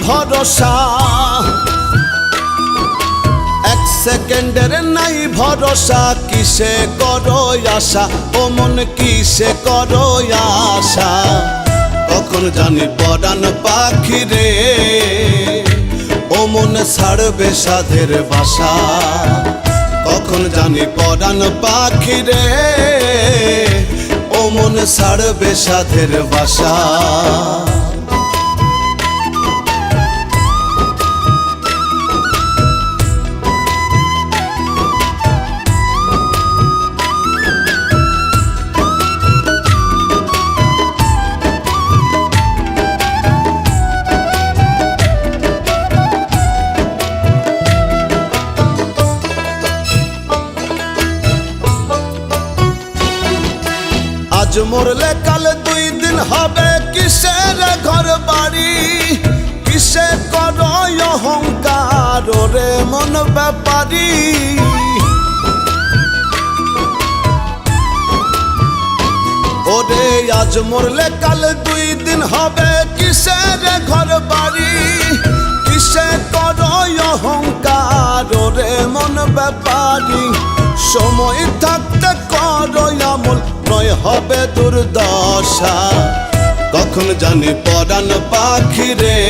ভরসা, এক সেকেন্ডের নাই ভরসা। কিসে করো আশা ও মন, কিসে করো আশা? কখন জানি পরাণ পাখি রে ও মন ছাড়বে সাধের বাসা। কখন জানি পরাণ পাখি রে ও মন ছাড়বে সাধের বাসা। আজ মরলে কাল 2 দিন হবে, কিসের ঘর বাড়ি? কিসে করো অহংকার রে মন ব্যাপারী? ওরে আজ মরলে কাল 2 দিন হবে, কিসের ঘর বাড়ি? কিসে করো অহংকার রে মন ব্যাপারী? সময় থাকতে করো আমল, নয় হবে দুর্দশা। কখন জানি পরাণ পাখি রে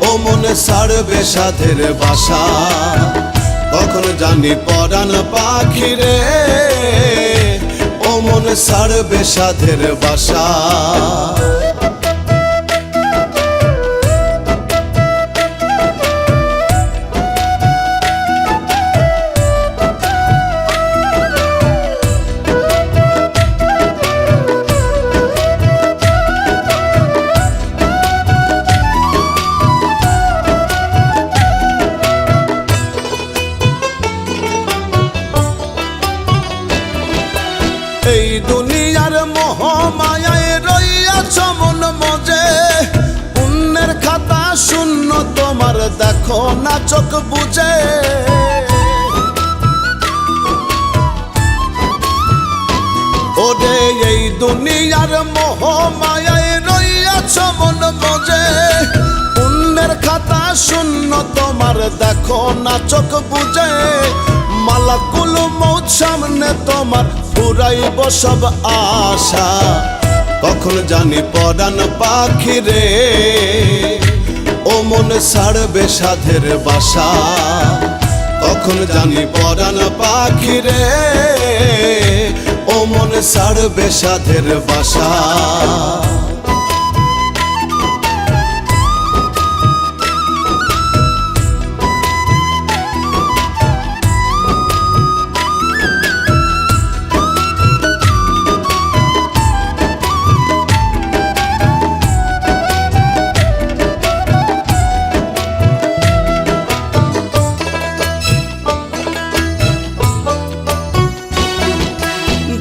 ও মন ছাড়বে সাধের বাসা। কখন জানি পরাণ পাখি রে ও মন ছাড়বে সাধের বাসা। এই দুনিয়ার মোহ মায়ায় রইয়াছ মন মজে, পুণ্যের খাতা শূন্য তোমার দেখো না চোখ বুঝে। ওরে এই দুনিয়ার মোহ মায়ায় রইয়াছ মন মজে, পুণ্যের খাতা শূন্য তোমার দেখো না চোখ বুঝে। মালাকুল মৌত সামনে তোমার পুরাইব সব আশা। কখন জানি পরাণ পাখি রে ও মন ছাড়বে সাধের বাসা। কখন জানি পরাণ পাখি রে ও মন ছাড়বে সাধের বাসা।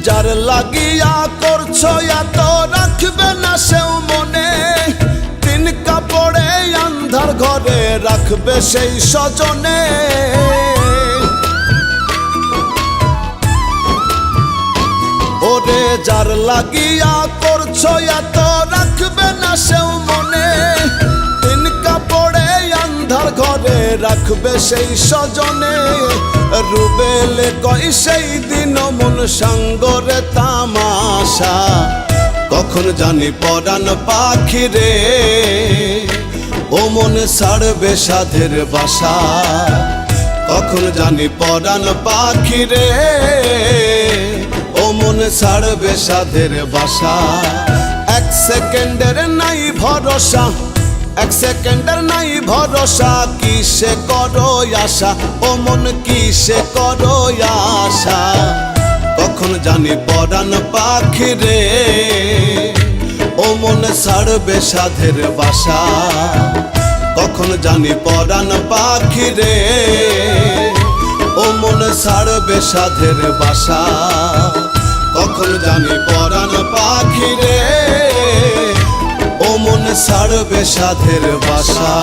যার লাগিয়া করছো এত রাখবে না সেও মনে, 3 কাপড়ে আন্ধার ঘরে রাখবে সেই স্বজনে। ওরে যার লাগিয়া করছো এত রাখবে না সেও মনে, 3 কাপড়ে আন্ধার ঘরে রাখবে সেই স্বজনে। রুবেলে কই সেই দিন মন সঙ্গরে তামাশা। কখন জানি পরাণ পাখি রে ও মন ছাড়বে সাধের বাসা। কখন জানি পরাণ পাখি রে ও মন ছাড়বে সাধের বাসা। 1 সেকেন্ডের নাই ভরসা, 1 সেকেন্ডের নাই ভরসা। কিসে করো আশা ও মন, কিসে করো আশা? কখন জানি পরাণ পাখি রে ও মন ছাড়বে সাধের বাসা। কখন জানি পরাণ পাখি রে ও মন ছাড়বে সাধের বাসা। কখন জানি পরাণ পাখি রে ও মন ছাড়বে সাধের বাসা।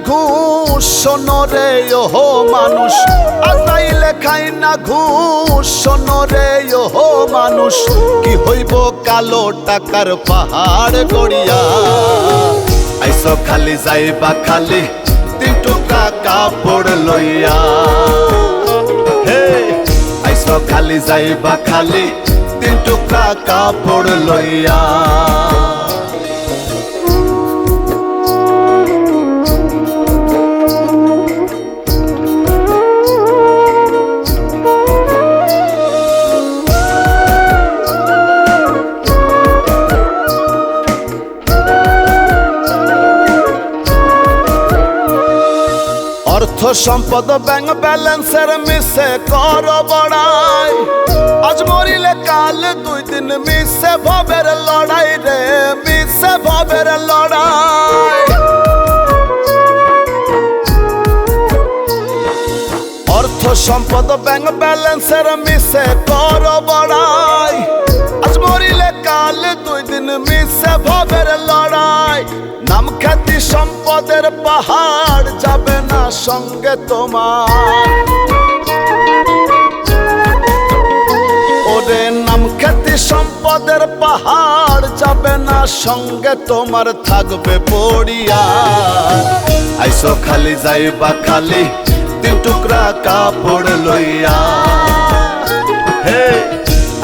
ঘুষ শোনো রে ওহো মানুষ, আজরাইলে খাই না ঘুষ শোনো রে ওহো মানুষ। কি হইব কালো টাকার পাহাড় গড়িয়া, আইসো খালি যাইবা খালি 3 টুকরা কাপড় লইয়া। হে আইসো খালি যাইবা খালি 3 টুকরা কাপড় লইয়া। অর্থ সম্পদ ব্যাংক ব্যালেন্সের মিশে কর বড়াই, আজ মরিলে কাল 2 দিন মিশে ভবের লড়াই রে, মিশে ভবের লড়াই। অর্থ সম্পদ ব্যাংক ব্যালেন্সের মিশে কর বড়াই, আজ মরিলে কাল 2 দিন মিশে ভবের লড়াই। নাম খ্যাতি সম্পদের পাহাড় যাবে না সঙ্গে তোমার, ওরে নাম খ্যাতি সম্পদের পাহাড় যাবে না সঙ্গে তোমার, থাকবে পড়িয়া। আইসো খালি যাইবা খালি 3 টুকরা কাপড় লইয়া। হে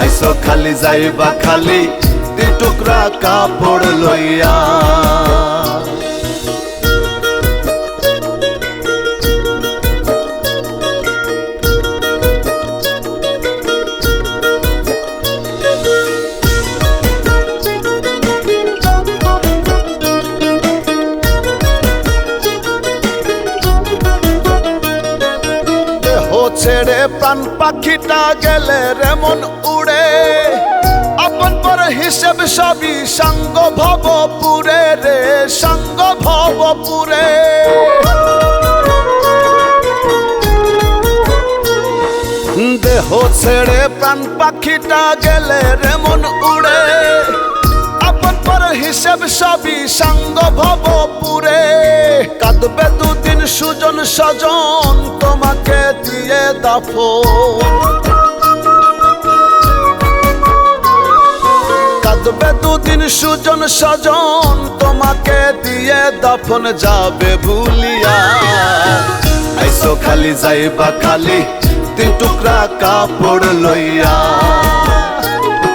আইসো খালি যাইবা খালি 3 টুকরা কাপড় লইয়া। ছেড়ে প্রাণ পাখিটা গেলে রে মন উড়ে, আপন পর হিসেব সবই সাঙ্গ ভবপুরে রে, সাঙ্গ ভবপুরে। দেহ ছেড়ে প্রাণ পাখিটা গেলে রে মন উড়ে, আপন পর হিসেব সবই সাঙ্গ ভবপুরে। কাঁদবে 2 দিন সুজন স্বজন তোমাকে দিয়ে দাফন, কাঁদবে 2 দিন সুজন স্বজন তোমাকে দিয়ে দাফন, যাবে ভুলিয়া। আইসো খালি যাইবা খালি 3 টুকরা কাপড় লইয়া।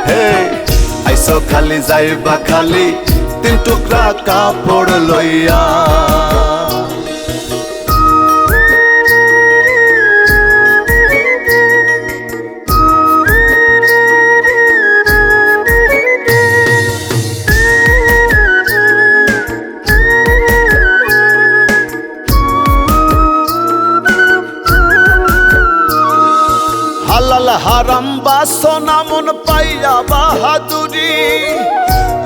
হে আইসো খালি যাইবা খালি 3 টুকরা কাপড় লইয়া। হালাল হারাম বাসনা মন পাইয়া বাহাদুরি,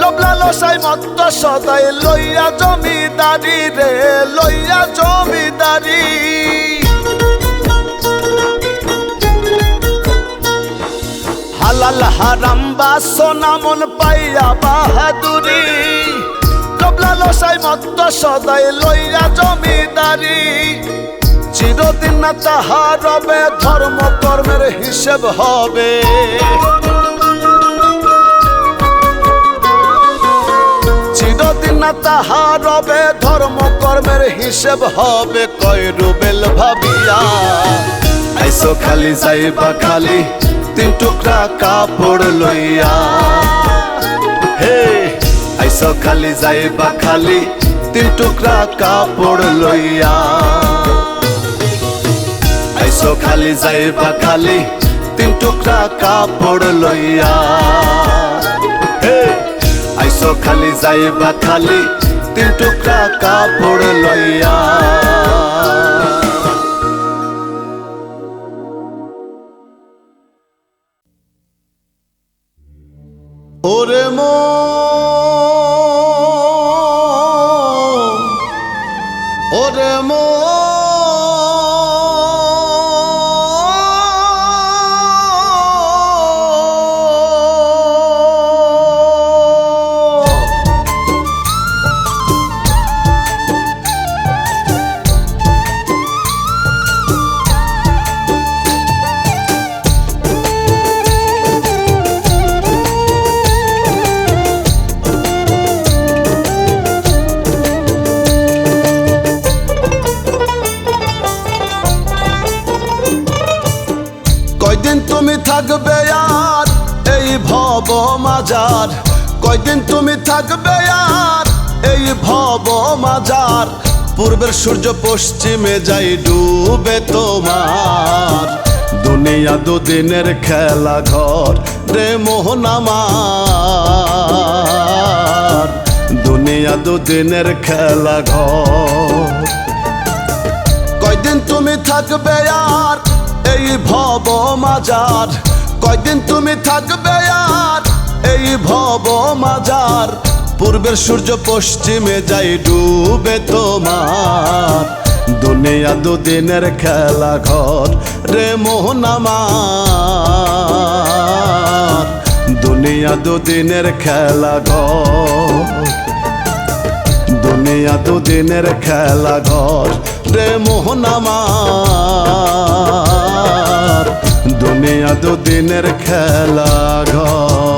লোভ লালসায় মত্ত সদাই লইয়া জমিদারি রে, লইয়া জমিদারি। হালাল হারাম বাসনা মন পাইয়া বাহাদুরি, লোভ লালসায় মত্ত সদাই লইয়া জমিদারি। চিরদিন না তাহা রবে ধর্ম কর্মের হিসেব হবে, চিরদিন না তাহা রবে ধর্ম কর্মের হিসেব হবে। কয় রুবেল ভাবিয়া আইসো খালি যাইবা খালি 3 টুকরা কাপড় লইয়া। হে আইসো খালি যাইবা খালি 3 টুকরা কাপড় লইয়া। আইসো খালি যাইবা খালি 3 টুকরা কাপড় লইয়া। হে আইসো খালি যাইবা খালি 3 টুকরা কাপড় লইয়া। ওরে মন, ওরে মন, থাকবে আর এই ভব মাজার, কয়দিন তুমি থাকবে আর এই ভব মাজার। পূর্বের সূর্য পশ্চিমে যাই ডুবে তোমার, দুনিয়া দুদিনের খেলা ঘর রে মোহন আমার, দুনিয়া দুদিনের খেলা ঘর। কয়দিন তুমি থাকবে আর এই ভব মাজার, কয়দিন তুমি থাকবে আর এই ভব মাজার। পূর্বের সূর্য পশ্চিমে যাই ডুবে তোমার, দুনিয়া দুদিনের খেলা ঘর রে মোহন আমার, দুনিয়া দুদিনের খেলা ঘর, দুনিয়া দুদিনের খেলা ঘর রে মোহন আমার, দুনিয়া দুদিনের খেলা ঘর।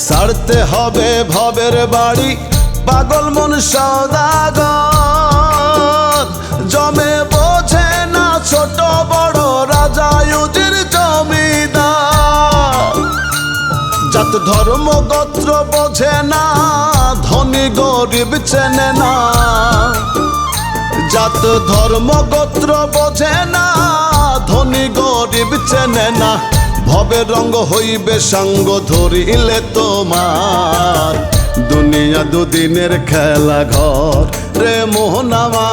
ছাড়তে হবে ভবের বাড়ি পাগল মন সওদাগর, জমে বোঝে না ছোট বড় রাজা ইউজির জমিদার। জাত ধর্ম গোত্র বোঝে না ধনী গরিব চেনে না, জাত ধর্ম গোত্র বোঝে না ধনী গরিব চেনে না। ভবের রঙ্গ হইবে সঙ্গ ধরিলে তোমার, দুনিয়া দুদিনের খেলা ঘর রে মোহন আমার,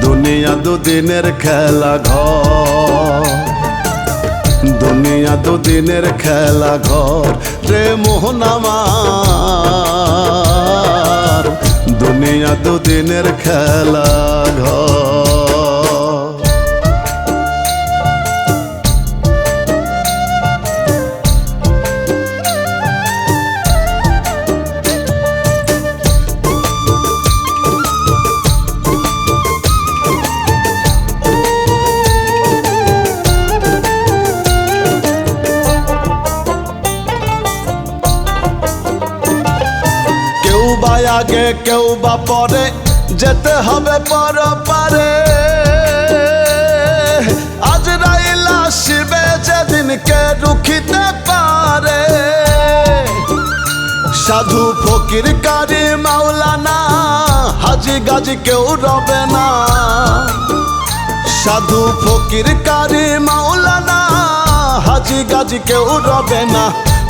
দুনিয়া দুদিনের খেলা ঘর, দুনিয়া দুদিনের খেলা ঘর রে মোহন আমার, দুনিয়া দুদিনের খেলা ঘর। কেউ বা আগে কেউ বা পরে যেতে হবে পরপারে, আজরাইল আসবে যেদিন কে রুখিতে পারে। সাধু ফকির কারি মাওলানা হাজি গাজি কেউ রবে না, সাধু ফকির কারি মাওলানা হাজি গাজি কেউ রবে না।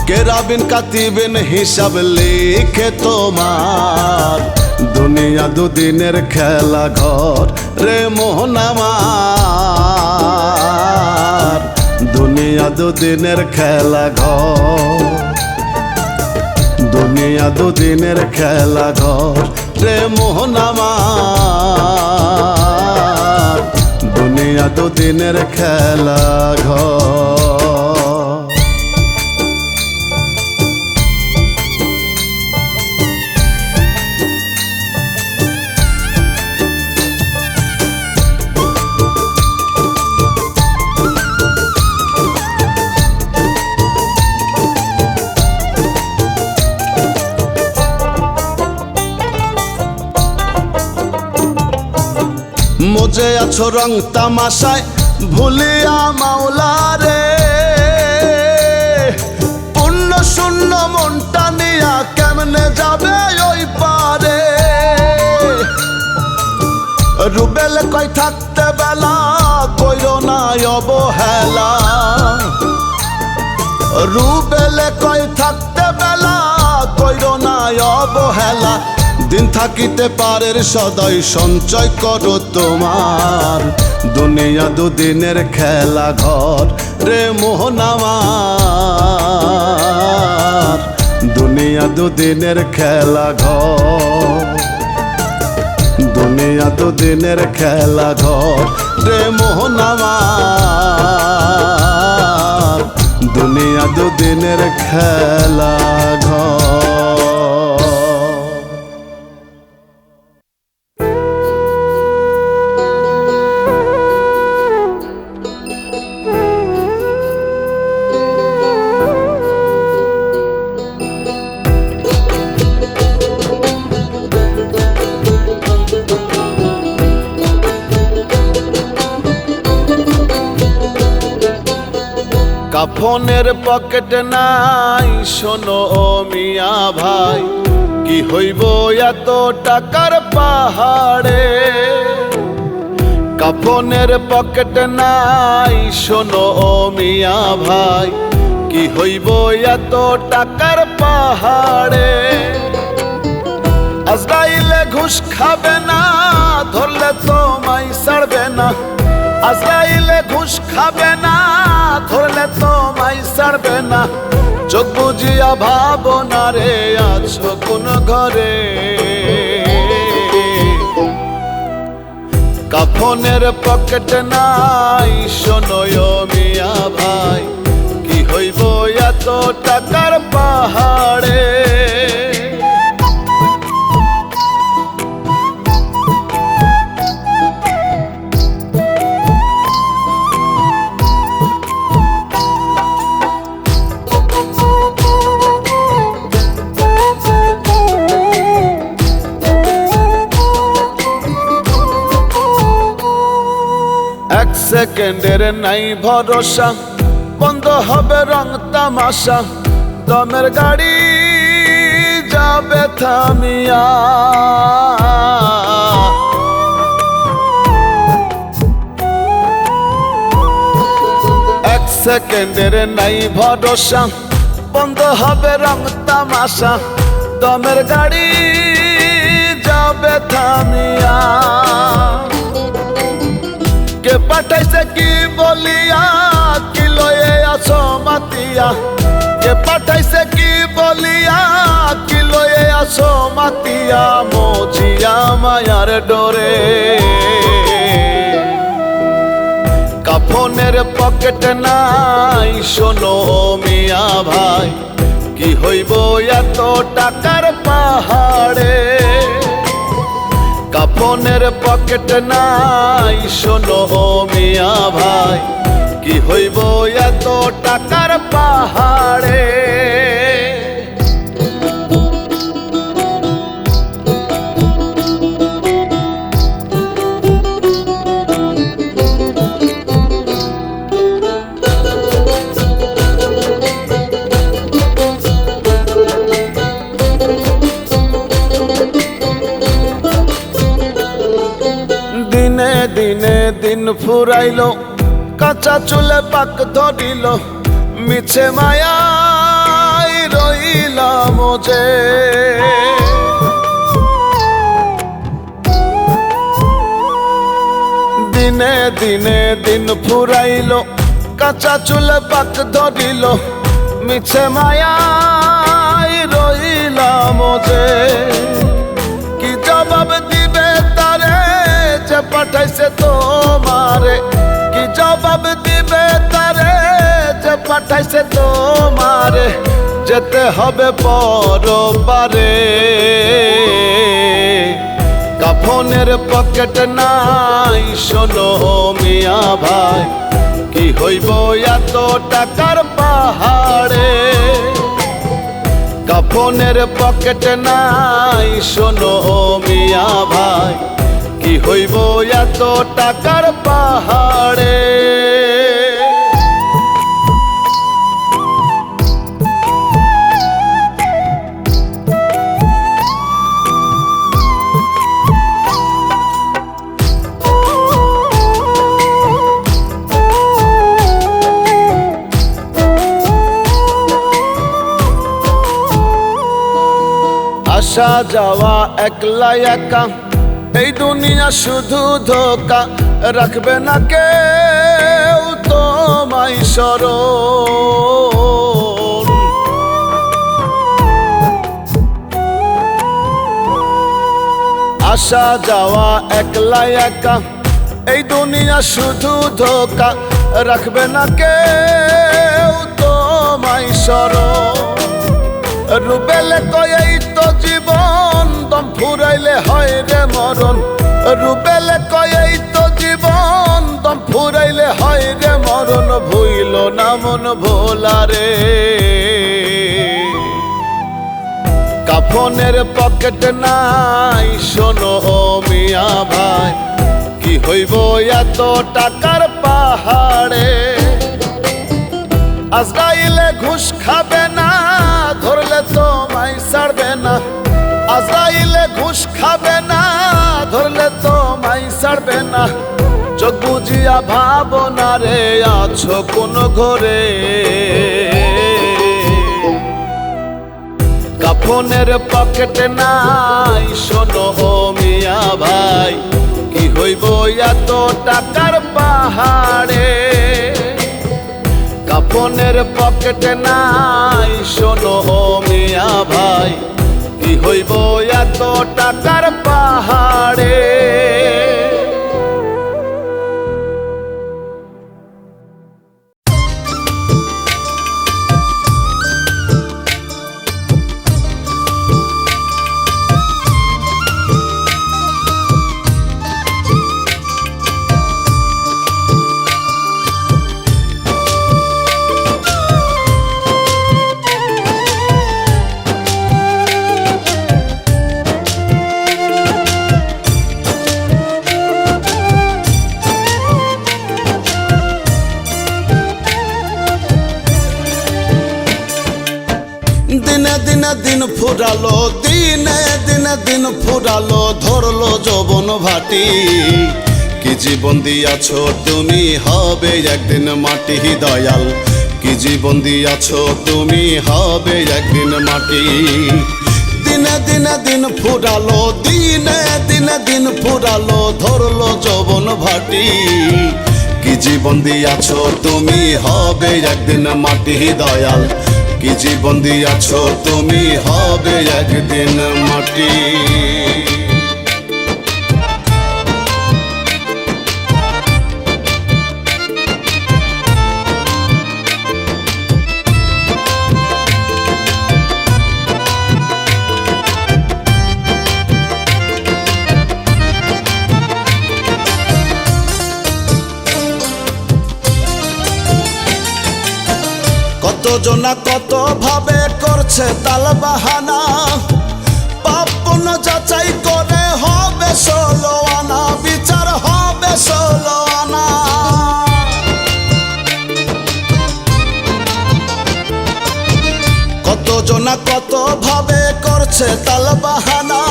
কেরাবিন কাতিবিন হিসাব লিখে তোমার, দুনিয়া দুদিনের খেলা ঘর রে মোহন আমার, দুনিয়া দুদিনের খেলা ঘর, দুনিয়া দুদিনের খেলা ঘর রে মোহন আমার, দুনিয়া দুদিনের খেলা ঘর। মজে আছো রং তামাশায় ভুলিয়া মাওলারে, পূর্ণ শূন্য মনটা নিয়া কেমনে যাবে ওই পারে। রুবেল কই থাকতে বেলা কইরো না অবহেলা, রুবেল কই থাকতে বেলা কইরো না অবহেলা। দিন থাকিতে পারের সদাই সঞ্চয় করো তোমার, দুনিয়া দুদিনের খেলা ঘর রে মোহন আমার, দুনিয়া দুদিনের খেলা ঘর, দুনিয়া দুদিনের খেলা ঘর রে মোহন আমার, দুনিয়া দুদিনের খেলা ঘর। কাফনের পকেট নাই শোনো ও মিয়া ভাই, কি হইব এত টাকার পাহাড়ে। কাফনের পকেট নাই শোনো ও মিয়া ভাই, কি হইব এত টাকার পাহাড়ে। আজরাইলে ঘুষ খাবে না, ধরলে তোমায় ছাড়বে না। আজরাইলে ঘুষ খাবে না, ধরলে তোমায় ছাড়বে না। চোখ বুঝিয়া ভাবনা রে আছো কোন ঘরে। কাফনের পকেট নাই শোনো ও মিয়া ভাই, কি হইব এত টাকার পাহাড়ে। এক সেকেন্ডের নাই ভরসা, বন্ধ হবে রং তামাশা। দমের গাড়ি যাবে থামিয়া, এক সেকেন্ডের নাই ভরসা, বন্ধ হবে রং তামাশা। দমের গাড়ি যাবে থামিয়া। কে পাঠাইছে কি বলিয়া, কি লয়ে আছো মাতিয়া। কে পাঠাইছে কি বলিয়া, কি লয়ে আছো মাতিয়া। মজিয়া মায়ার ডোরে। কাফনের পকেট নাই শোনো মিয়া ভাই, কি হইব এত টাকার পাহাড়ে। কাফনের পকেট নাই শোনো মিয়া ভাই, কি হইব এত টাকার পাহাড়ে। দিনে দিনে দিন ফুরাইল, কাঁচা চুলে পাক ধরিল। মিছে মায়াই রইলাম যে, দিনে দিনে দিন ফুরাইল, কাঁচা চুলে পাক ধরিল। মিছে মায়াই রইলাম যে, কি জবাব দিবে তারে যে পাঠাইছে তোমারে। কি জবাব দিবে তারে যে পাঠাইছে তোমারে। যেতে হবে পরবারে। কাফনের পকেট নাই শোনো মিয়া ভাই, কি হইব এত টাকার পাহাড়ে। কাফনের পকেট নাই শোনো মিয়া ভাই, কি হইব এত টাকার পাহাড়ে। আসা যাওয়া একলা একা, এই দুনিয়া শুধু ধোকা। রাখবে না কেউ তোমায় স্মরণ। আসা যাওয়া একলা একা, এই দুনিয়া শুধু ধোকা। রাখবে না কেউ তোমায় স্মরণ। রুবেলে কয় এই তো জীবন, দম ফুরাইলে হয় রে মরণ। রুবেলে কয় এই তো জীবন, দম ফুরাইলে হয় রে মরণ। ভুইল না মন ভোলা রে, কাফনের পকেট নাই শোনো মিয়া ভাই, কি হইব এত টাকার পাহাড়ে। আজরাইলে ঘুষ খাবে না, ধরলে তোমায় ছাড়বে না। আজরাইলে ঘুষ খাবে না, ধরলে তোমায় ছাড়বে না। চোখ বুঝিয়া ভাবনা রে আছো কোন ঘরে, কাফনের পকেট নাই শোনো মিয়া ভাই, কি হইব এত টাকার পাহাড়ে। কাফনের পকেট নাই শোনো মিয়া ভাই, কি হইব এত টাকার পাহাড়ে। দিনে দিনে দিন ফুরালো, দিনে দিনে দিন ফুরালো, ধরলো যৌবন ভাটি। কি জীবন দিয়াছো তুমি, হবে একদিন মাটি দয়াল। কি জীবন দিয়াছো তুমি, হবে একদিন মাটি। দিনে দিনে দিন ফুরালো, দিনে দিনে দিন ফুরালো, ধরলো যৌবন ভাটি। কি জীবন দিয়াছো তুমি, হবে একদিন মাটি দয়াল। কি জীবন দিয়াছো তুমি, হবে একদিন মাটি। কতজনা কত ভাবে করছে তাল বাহানা, পাপ পুণ্য যাচাই করে হবে 16 আনা, বিচার হবে 16 আনা। কতজনা কত ভাবে করছে তাল বাহানা,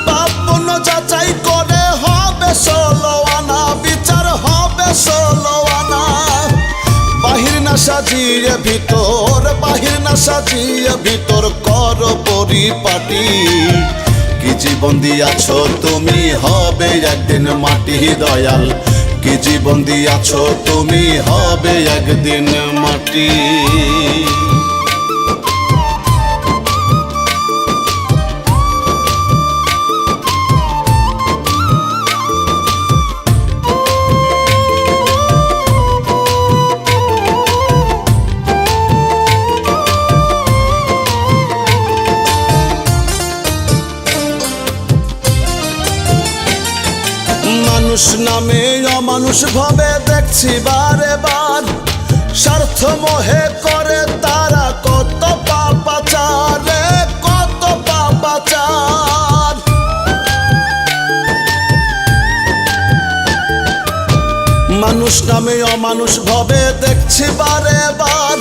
পাপ পুণ্য যাচাই করে হবে 16 আনা, বিচার হবে 16 আনা। বাহির না সাজিয়ে ভিতর, বাহির না সাজিয়ে ভিতর, কর পরিপাটি। কি জীবন দিয়াছো তুমি, হবে একদিন মাটি দয়াল। কি জীবন দিয়াছো তুমি, হবে একদিন মাটি। মানুষ নামে অমানুষ ভাবে দেখছি বারে বার, স্বার্থ মোহে করে তারা কত পাপাচার রে, কত পাপাচার। মানুষ নামে অমানুষ ভাবে দেখছি বারে বার,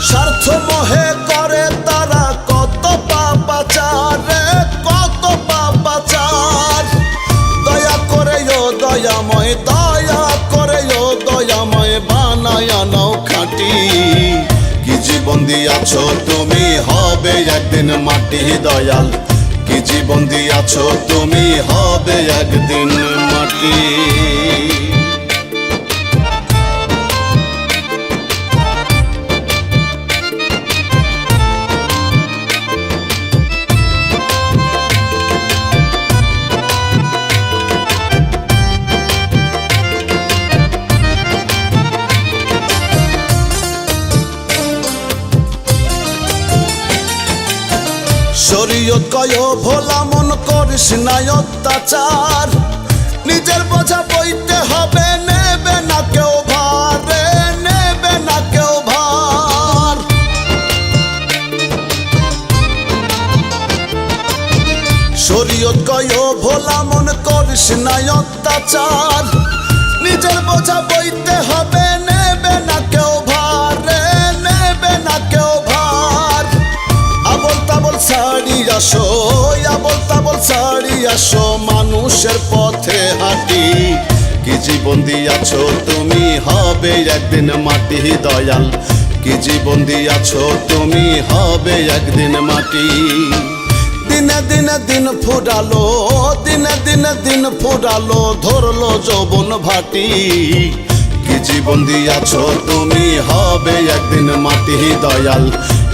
স্বার্থ মোহে করে তারা কত পাপাচার রে, কত পাপাচার। দয়া করে ও দয়াময়, দয়া করে ও দয়াময়, বানায়া নাও খাঁটি। কি জীবন দিয়াছো তুমি, হবে একদিন মাটি দয়াল। কি জীবন দিয়াছো তুমি, হবে একদিন মাটি। শরীয়ত কয় ভোলা মন করিস না অত্যাচার, নিজের বোঝা বইতে হবে, নেবে না কেউ ভার রে, নেবে না কেউ ভার। শরীয়ত কয় ভোলা মন করিস না অত্যাচার, নিজের বোঝা বইতে হবে, নেবে না কেউ ভার রে, নেবে না কেউ ভার। আবল তাবল ছাড়ি আসো, আবল তাবল ছাড়ি আসো, মানুষের পথে হাঁটি। কি জীবন দিয়াছো তুমি, হবে একদিন মাটি দয়াল। কি জীবন দিয়াছো তুমি, হবে একদিন মাটি। দিনে দিনে দিন ফুরালো, দিনে দিনে দিন ফুরালো, ধরলো যৌবন ভাটি। কি জীবন দিয়াছো তুমি, হবে একদিন মাটি দয়াল।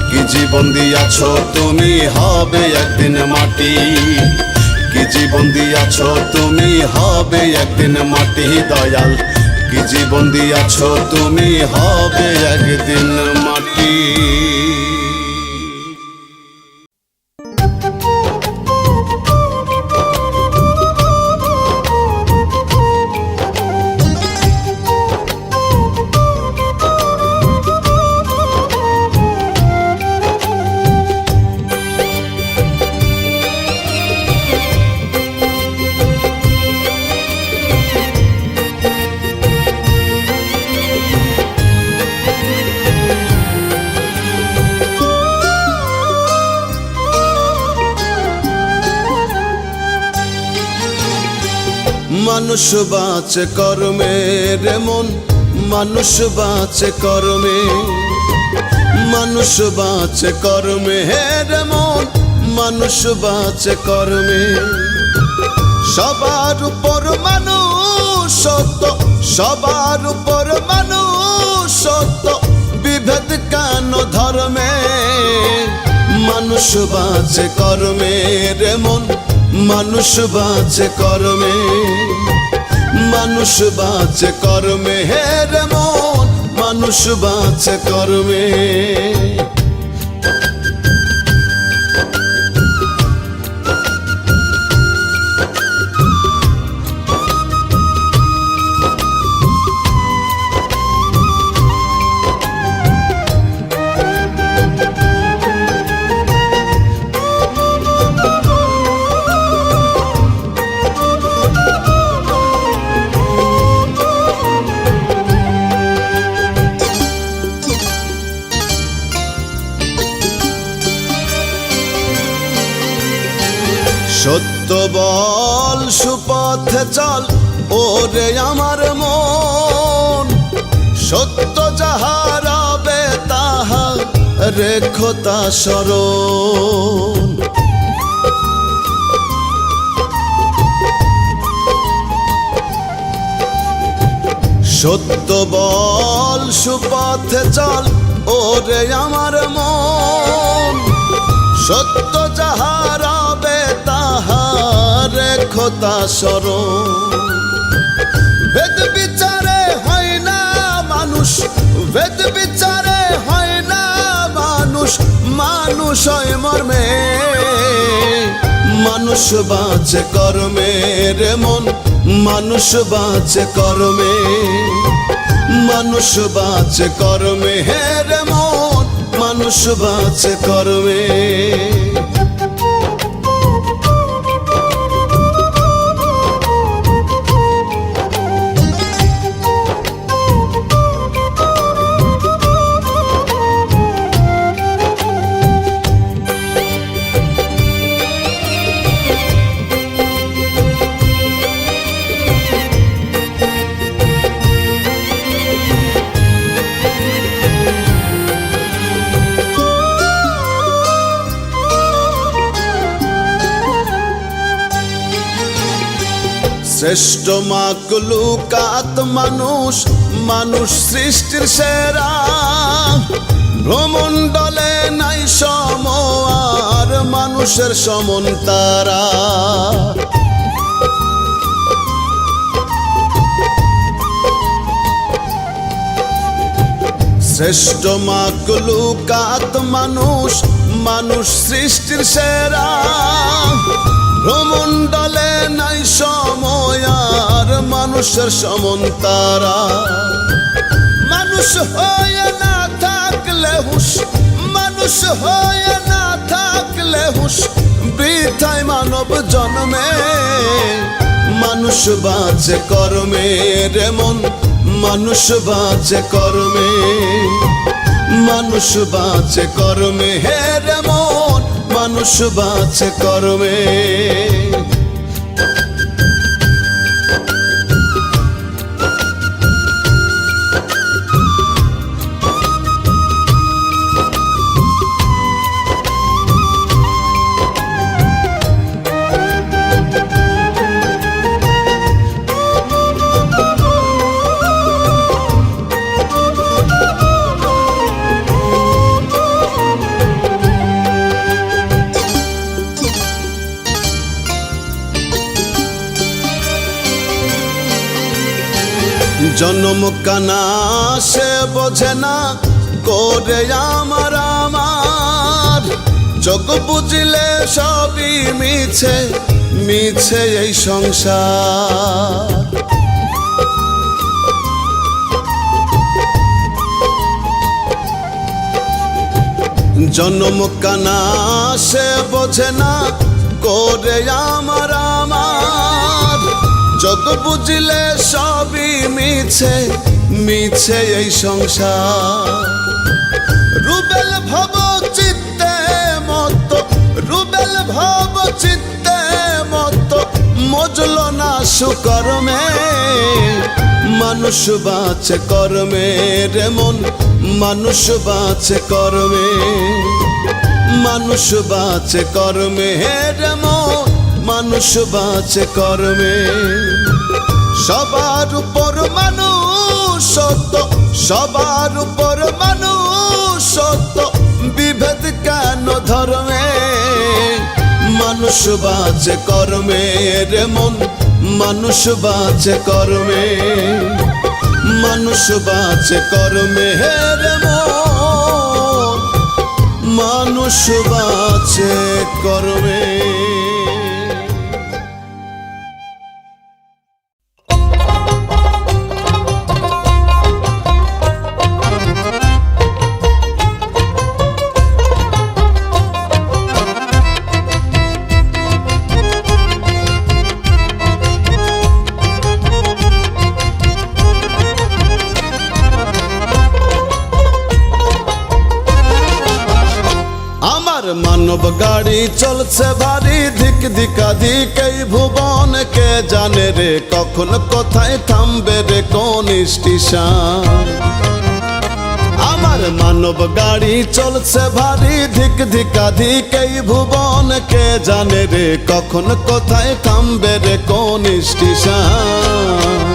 কি জীবন দিয়াছো তুমি, হবে একদিন মাটি। কি জীবন দিয়াছো তুমি, হবে একদিন মাটি দয়াল। কি জীবন দিয়াছো তুমি, হবে একদিন মাটি। মানুষ বাঁচে কর্মে রে মন, মানুষ বাঁচে কর্মে। মানুষ বাঁচে কর্মে রে মন, মানুষ বাঁচে কর্মে। সবার উপর মানুষ সত্য, সবার উপর মানুষ সত্য, বিভেদ কেন ধর্মে। মানুষ বাঁচে কর্মে রে মন, মানুষ বাঁচে কর্মে। মানুষ বাঁচে কর্মে রে মন, মানুষ বাঁচে কর্মে। সত্য বল সুপথে চল ওরে আমার মন, সত্য যাহা রবে তাহা রেখো তা স্মরণ। সত্য বল সুপথে চল ওরে আমার মন, সত্য যাহা রবে তাহা রেখো তা স্মরণ। বেদ বিচারে হয় না মানুষ, বেদ বিচারে হয় না মানুষ, মানুষ হয় মর্মে। মানুষ বাঁচে কর্মে রে মন, মানুষ বাঁচে কর্মে। মানুষ বাঁচে কর্মে রে মন, মানুষ বাঁচে কর্মে। শ্রেষ্ঠ মাকলুকাত মানুষ, মানুষ সৃষ্টির সেরা। ভ্রমণ্ডলে নাই সম আর মানুষের সমন তারা। শ্রেষ্ঠ মাকলুকাত মানুষ, মানুষ সৃষ্টির সেরা, ভ্রমণ্ডলে নাই সময় আর মানুষের সমন তারা। মানুষ হয়ে না থাকলে হুশ, মানুষ হয়ে না থাকলে হুশ, বৃথায় মানব জন্মে। মানুষ বাঁচে কর্মে রে মন, মানুষ বাঁচে কর্মে, মানুষ বাঁচে কর্মে হে রে মন, মানুষ বাঁচে কর্মে। জন্ম কানা সে বোঝে না করে আমার আমার, চোখ বুঝলে সবই মিছে মিছে এই সংসার। জন্ম কানা সে বোঝে না করে আমার আমার, চোখ বুঝলে সবই মিছে মিছে এই সংসার। রুবেল ভব চিত্তে মত, রুবেল ভব চিত্তে মত, মজল না সুকর্মে। মানুষ বাঁচে কর্মে রে মন, মানুষ বাঁচে কর্মে, মানুষ বাঁচে কর্মে রে মন, মানুষ বাঁচে কর্মে। সবার উপর মানুষ সত্য, সবার উপর মানুষ সত্য, বিভেদ কেন ধর্মে। মানুষ বাঁচে কর্মে রে মন, মানুষ বাঁচে কর্মে, মানুষ বাঁচে কর্মে রে মন, মানুষ বাঁচে কর্মে। মানব গাড়ি চলছে ভারী ধিক ধিকাধিক এই ভুবন, কে জানে রে কখন কোথায় থামবে রে কোন স্টেশন। আমার মানব গাড়ি চলছে ভারী ধিক ধিকাধিক এই ভুবন, কে জানে রে কখন কোথায় থামবে রে কোন স্টেশন।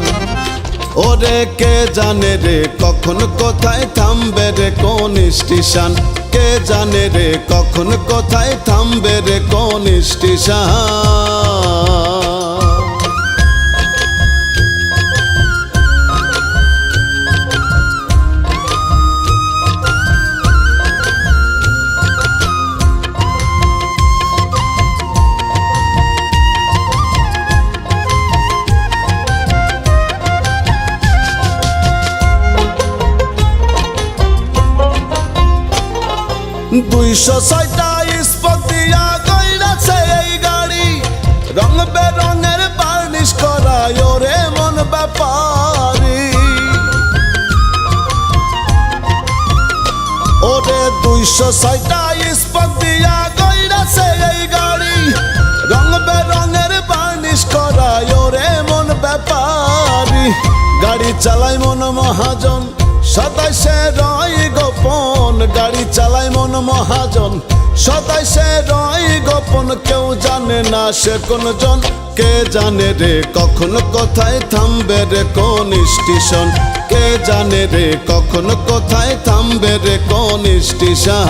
ওরে কে জানে রে কখন কোথায় থামবে রে কোন স্টেশন, কে জানে রে কখন কোথায় থামবে রে কোন স্টেশন। দুইশো ছয়টা স্পক দিয়া গইরাছে এই গাড়ি, রং বেরঙের বার্নিশ করায় ওরে মন ব্যাপারি। ওরে 206টা স্পক দিয়া গইরাছে এই গাড়ি, রং বেরঙের বার্নিশ করায় ওরে মন ব্যাপারি। গাড়ি চালায় মন মহাজন, সদাই সে রয় গোপন, গাড়ি চালায় মন মহাজন, সদাই সে রয় গোপন। কেউ জানে না সে কোন জন, কে জানে রে কখন কোথায় থামবে রে কোন স্টেশন, কে জানে রে কখন কোথায় থামবে রে কোন স্টেশন।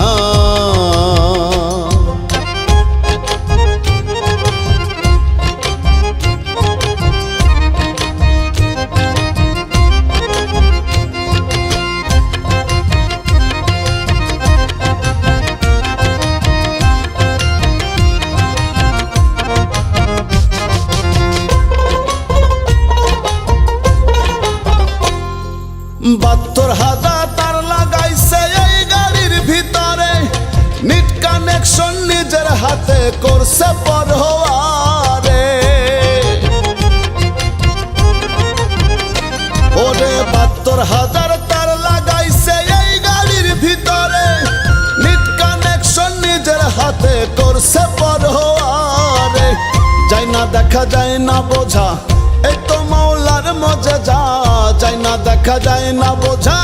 হাতে করছে পরোয়ারে। ওরে ৭২,০০০ তার লাগাইছে এই গাড়ির ভিতরে, নিট কানেকশন নিজের হাতে করছে পরোয়ারে। যাই না দেখা যায় না বোঝা, এই তো মাওলার মজেজা। যাই না দেখা যায় না বোঝা,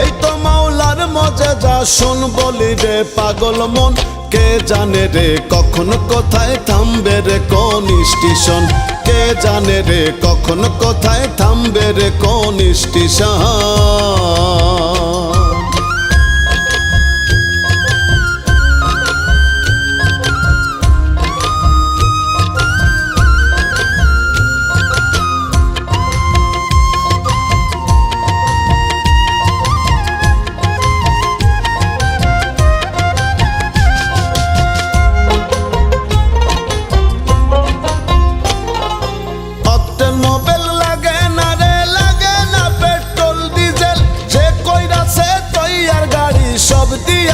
এই তো মাওলার মজেজা। শোন বলি রে পাগল মন, কে জানে রে কখন কোথায় থামবে রে কোন স্টেশন। কে জানে রে কখন কোথায় থামবে রে কোন স্টেশন।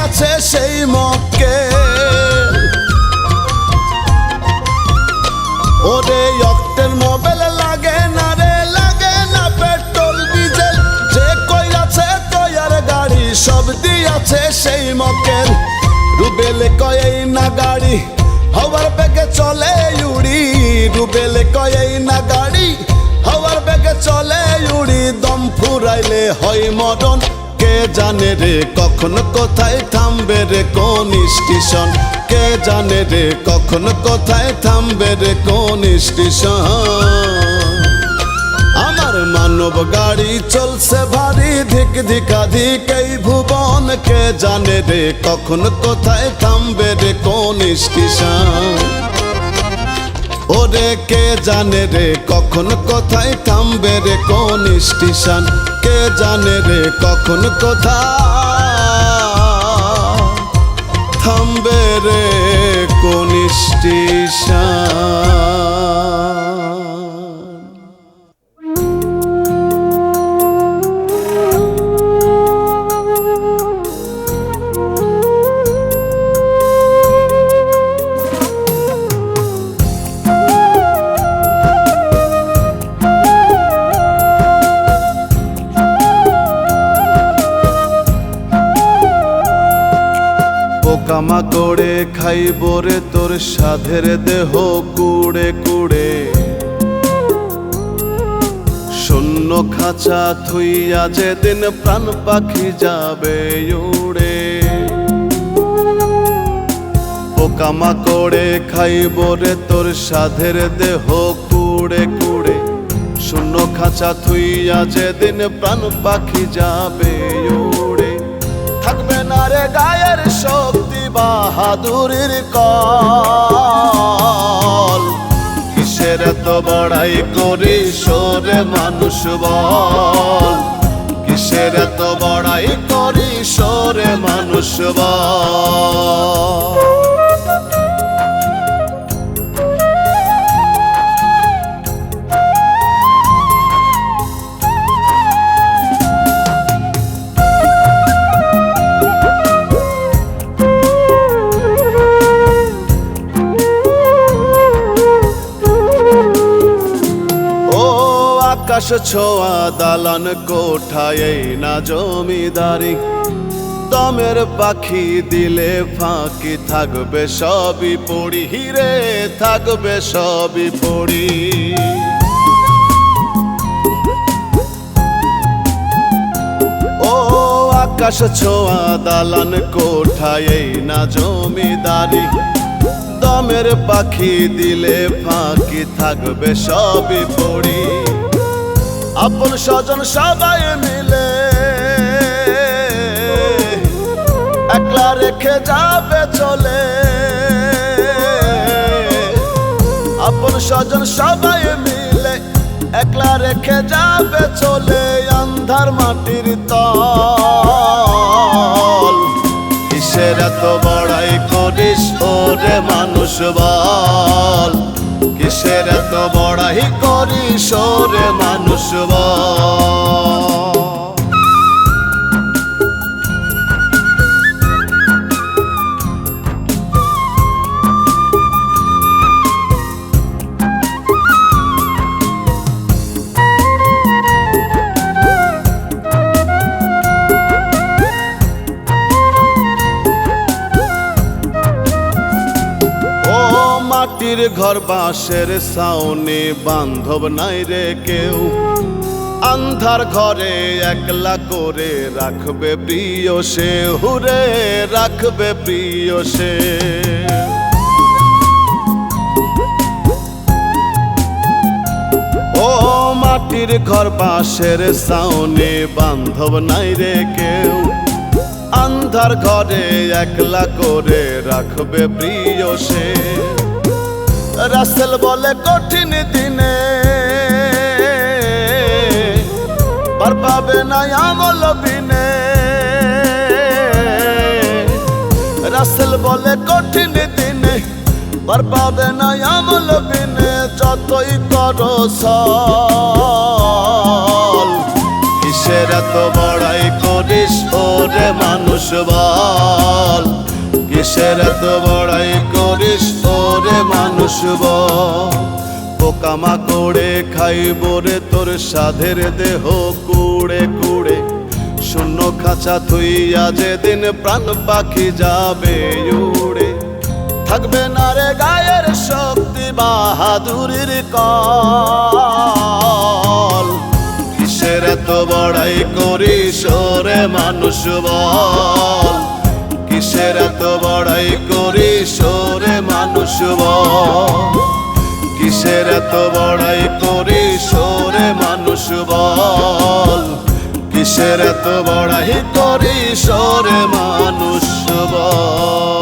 আছে সেই মক্কে ওরে অক্টেন মোবাইল লাগে না রে, লাগে না পেট্রোল ডিজেল। যে কই আছে তৈয়ার গাড়ি সব দিয়াছে সেই মক্কের। রুবেল কয় না গাড়ি হওয়ার বেগে চলে উড়ি। রুবেল কয় না গাড়ি হওয়ার বেগে চলে উড়ি। দম ফুরাইলে হয় মরণ, কে জানে রে কখন কোথায় থামবে রে কোন স্টেশন। কে জানে রে কখন কোথায় থামবে রে কোন স্টেশন। আমার মানব গাড়ি চলছে ভারী, ধিক ধিকাধিক এই ভুবন। কে জানে রে কখন কোথায় থামবে রে কোন স্টেশন। ওরে কে জানে রে কখন কোথায় থামবে রে কোন স্টেশন। কে জানে রে কখন কোথায় থামবে রে কোন স্টেশন। কামা করে খাইব রে তোর সাধের দেহ কুড়ে কুড়ে। শূন্য খাঁচা থুইয়া যেদিন প্রাণ পাখি যাবে উড়ে। পোকামা করে খাইব রে তোর সাধের দেহ কুড়ে কুড়ে। শূন্য খাঁচা থুইয়া যেদিন প্রাণ পাখি যাবে উড়ে। থাকবে না রে গায়ের শক্তি বাহাদুরির কল। কিসের এত বড়াই করিস রে মানুষ বল। কিসের এত বড়াই করিস রে মানুষ বল। আকাশ ছোঁয়া দালান কোঠায় না জমিদারি। দমের পাখি দিলে ফাঁকি থাকবে সবই পড়ি। হিরে থাকবে সবই পড়ি। ও আকাশ ছোঁয়া দালান কোঠায় না জমিদারি। দমের পাখি দিলে ফাঁকি থাকবে সবই পড়ি। আপন স্বজন সবাই মিলে একলা রেখে যাবে চলে। আপন স্বজন সবাই মিলে একলা রেখে যাবে চলে। আন্ধার মাটির তল। কিসের এত বড়াই করিস ওরে মানুষ বল। কিসের এত বড়াই করিস রে মানুষ বল। মাটির ঘর বাঁশের ছাউনি বান্ধব নাই রে কেউ, আন্ধার ঘরে একলা করে রাখবে প্রিয় সে, হুরে রাখবে প্রিয় সে। ও মাটির ঘর বাঁশের ছাউনি বান্ধব নাই রে কেউ, আন্ধার ঘরে একলা করে রাখবে প্রিয় সে। রাসেল বলে কঠিন দিনে পার পাবে না আমল বিনে, রাসেল বলে কঠিন দিনে পার পাবে না আমল বিনে। যতই করো সল কিসের এত বড়াই করিস ওরে মানুষ বল, কিসের এত বড়াই করিস ওরে মানুষ বল। পোকামাকড়ে খাইব রে তোর সাধের দেহ কুড়ে কুড়ে, শূন্য খাঁচা থুইয়া যেদিন প্রাণ পাখি যাবে উড়ে। থাকবে না রে গায়ের শক্তি বাহাদুরির কল, কিসের এত বড়াই করিস ওরে মানুষ বল, কিসের এত বড়াই করিস ওরে মানুষ বল, কিসের এত বড়াই করিস ওরে মানুষ বল, কিসের এত বড়াই করিস ওরে মানুষ বল।